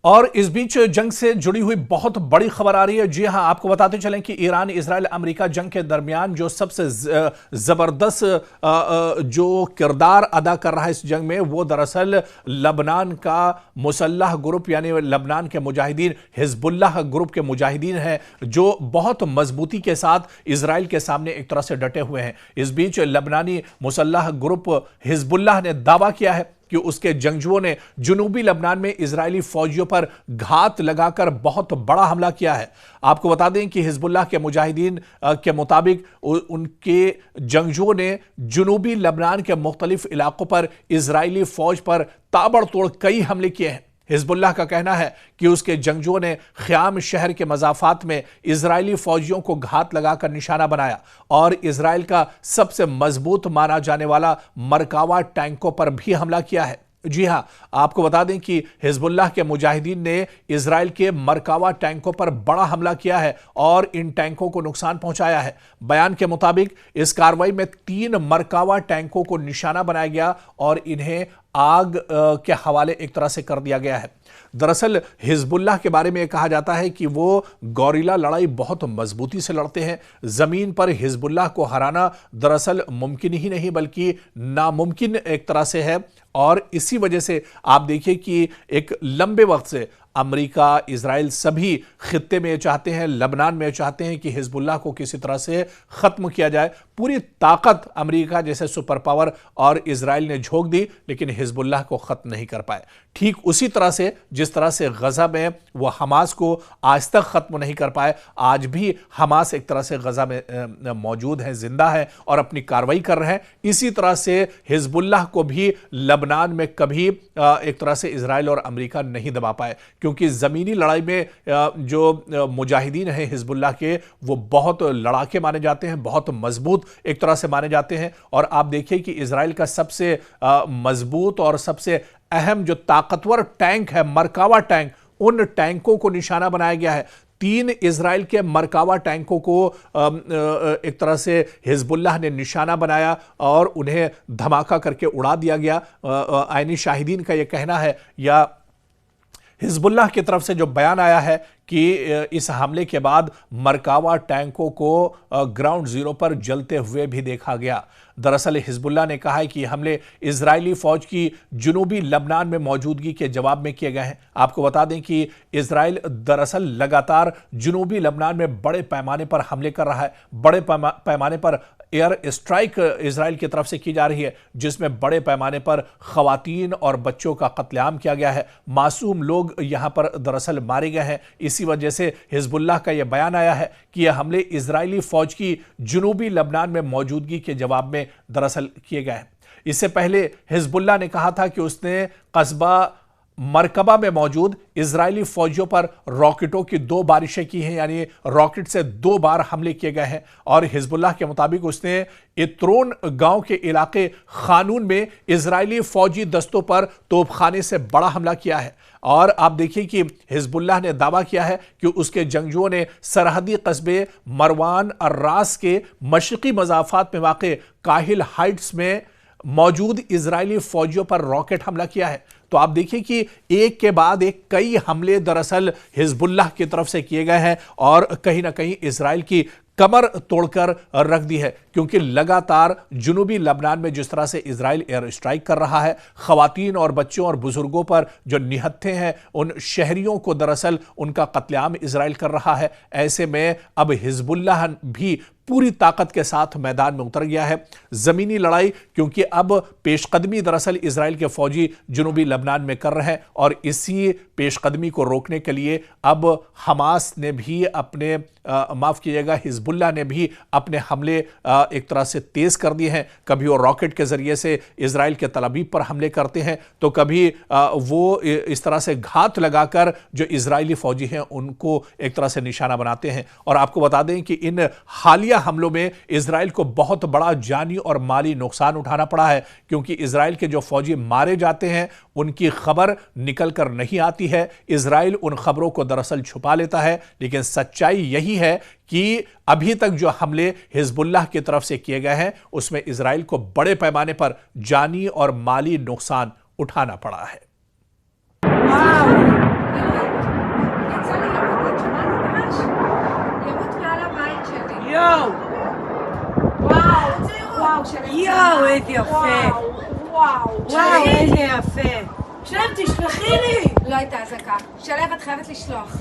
और इस बीच जंग से जुड़ी हुई बहुत बड़ी खबर आ रही है। जी हां, आपको बताते चलें कि ईरान इजराइल अमेरिका जंग के दरमियान जो सबसे जबरदस्त जो किरदार अदा कर रहा है इस जंग में, वो दरअसल लबनान का मुसल्लह ग्रुप यानी लबनान के मुजाहिदीन हिजबुल्लाह ग्रुप के मुजाहिदीन हैं, जो बहुत मजबूती के साथ इजराइल के सामने एक तरह से डटे हुए हैं। इस बीच लबनानी मुसल्लह ग्रुप हिजबुल्लाह ने दावा किया है कि उसके जंगजुओं ने जुनूबी लबनान में इजरायली फौजियों पर घात लगाकर बहुत बड़ा हमला किया है। आपको बता दें कि हिजबुल्लाह के मुजाहिदीन के मुताबिक उनके जंगजुओं ने जुनूबी लबनान के मुख्तलिफ इलाकों पर इजरायली फौज पर ताबड़तोड़ कई हमले किए हैं। हिजबुल्लाह का कहना है कि उसके जंगजुओं ने ख्याम शहर के मजाफात में इजरायली फौजियों को घात लगाकर निशाना बनाया और इजराइल का सबसे मजबूत माना जाने वाला मरकावा टैंकों पर भी हमला किया है। जी हां, आपको बता दें कि हिजबुल्लाह के मुजाहिदीन ने इजराइल के मरकावा टैंकों पर बड़ा हमला किया है और इन टैंकों को नुकसान पहुंचाया है। बयान के मुताबिक इस कार्रवाई में 3 मरकावा टैंकों को निशाना बनाया गया और इन्हें आग के हवाले एक तरह से कर दिया गया है। दरअसल हिजबुल्लाह के बारे में कहा जाता है कि वो गौरिला लड़ाई बहुत मजबूती से लड़ते हैं। जमीन पर हिजबुल्लाह को हराना दरअसल मुमकिन ही नहीं बल्कि नामुमकिन एक तरह से है और इसी वजह से आप देखिए कि एक लंबे वक्त से अमेरिका, इजराइल सभी खित्ते में चाहते हैं, लबनान में चाहते हैं कि हिजबुल्लाह को किसी तरह से खत्म किया जाए। पूरी ताकत अमेरिका जैसे सुपर पावर और इजराइल ने झोंक दी, लेकिन हिजबुल्लाह को खत्म नहीं कर पाए। ठीक उसी तरह से जिस तरह से गजा में वो हमास को आज तक खत्म नहीं कर पाए, आज भी हमास एक तरह से गजा में मौजूद है, जिंदा है और अपनी कार्रवाई कर रहे हैं। इसी तरह से हिजबुल्लाह को भी लबनान में कभी एक तरह से इजराइल और अमेरिका नहीं दबा पाए, क्योंकि जमीनी लड़ाई में जो मुजाहिदीन हैं हिजबुल्लाह के, वो बहुत लड़ाके माने जाते हैं, बहुत मजबूत एक तरह से माने जाते हैं। और आप देखिए कि इजराइल का सबसे मजबूत और सबसे अहम जो ताकतवर टैंक है, मरकावा टैंक, उन टैंकों को निशाना बनाया गया है। 3 इजराइल के मरकावा टैंकों को एक तरह से हिजबुल्लाह ने निशाना बनाया और उन्हें धमाका करके उड़ा दिया गया। आईनी शाहिदीन का यह कहना है या हिजबुल्लाह की तरफ से जो बयान आया है कि इस हमले के बाद मरकावा टैंकों को ग्राउंड जीरो पर जलते हुए भी देखा गया। दरअसल हिजबुल्लाह ने कहा है कि हमले इजरायली फौज की जुनूबी लबनान में मौजूदगी के जवाब में किए गए हैं। आपको बता दें कि इजराइल दरअसल लगातार जुनूबी लबनान में बड़े पैमाने पर हमले कर रहा है। बड़े पैमाने पर एयर स्ट्राइक इजराइल की तरफ से की जा रही है, जिसमें बड़े पैमाने पर खवातीन और बच्चों का कत्लेआम किया गया है। मासूम लोग यहां पर दरअसल मारे गए हैं। इसी वजह से हिजबुल्लाह का यह बयान आया है कि यह हमले इजरायली फौज की जुनूबी लबनान में मौजूदगी के जवाब में दरअसल किए गए हैं। इससे पहले हिजबुल्लाह ने कहा था कि उसने कस्बा मरकबा में मौजूद इजरायली फौजियों पर रॉकेटों की 2 बारिशें की हैं, यानी रॉकेट से 2 बार हमले किए गए हैं। और हिजबुल्लाह के मुताबिक उसने इत्रोन गांव के इलाके खानून में इजरायली फौजी दस्तों पर तोपखाने से बड़ा हमला किया है। और आप देखिए कि हिजबुल्लाह ने दावा किया है कि उसके जंगजुओं ने सरहदी कस्बे मरवान और रास के मशरकी मजाफात में वाक़ काहिल हाइट्स में मौजूद इजरायली फौजियों पर रॉकेट हमला किया है। तो आप देखिए कि एक के बाद एक कई हमले दरअसल हिजबुल्लाह की तरफ से किए गए हैं और कहीं ना कहीं इजराइल की कमर तोड़कर रख दी है, क्योंकि लगातार जुनूबी लबनान में जिस तरह से इजराइल एयर स्ट्राइक कर रहा है, खवातीन और बच्चों और बुजुर्गों पर जो निहत्थे हैं, उन शहरियों को दरअसल उनका कत्लेआम इजराइल कर रहा है। ऐसे में अब हिजबुल्लाह भी पूरी ताकत के साथ मैदान में उतर गया है। जमीनी लड़ाई, क्योंकि अब पेशकदमी दरअसल इजराइल के फौजी जुनूबी लबनान में कर रहे हैं और इसी पेशकदमी को रोकने के लिए अब हमास ने भी अपने माफ कीजिएगा, हिजबुल्लाह ने भी अपने हमले एक तरह से तेज कर दिए हैं। कभी वो रॉकेट के जरिए से इजराइल के तल अवीव पर हमले करते हैं, तो कभी वो इस तरह से घात लगाकर जो इजरायली फौजी हैं उनको एक तरह से निशाना बनाते हैं। और आपको बता दें कि इन हालिया हमलों में इजराइल को बहुत बड़ा जानी और माली नुकसान उठाना पड़ा है, क्योंकि इजराइल के जो फौजी मारे जाते हैं उनकी खबर निकल कर नहीं आती है। इजराइल उन खबरों को दरअसल छुपा लेता है, लेकिन सच्चाई यही है कि अभी तक जो हमले हिजबुल्लाह की तरफ से किए गए हैं उसमें इजराइल को बड़े पैमाने पर जानी और माली नुकसान उठाना पड़ा है। וואו! וואו, יואו, איזה יפה! וואו, איזה יפה! שלם, תשלחי לי! לא הייתה אזעקה. שלם, את חייבת לשלוח.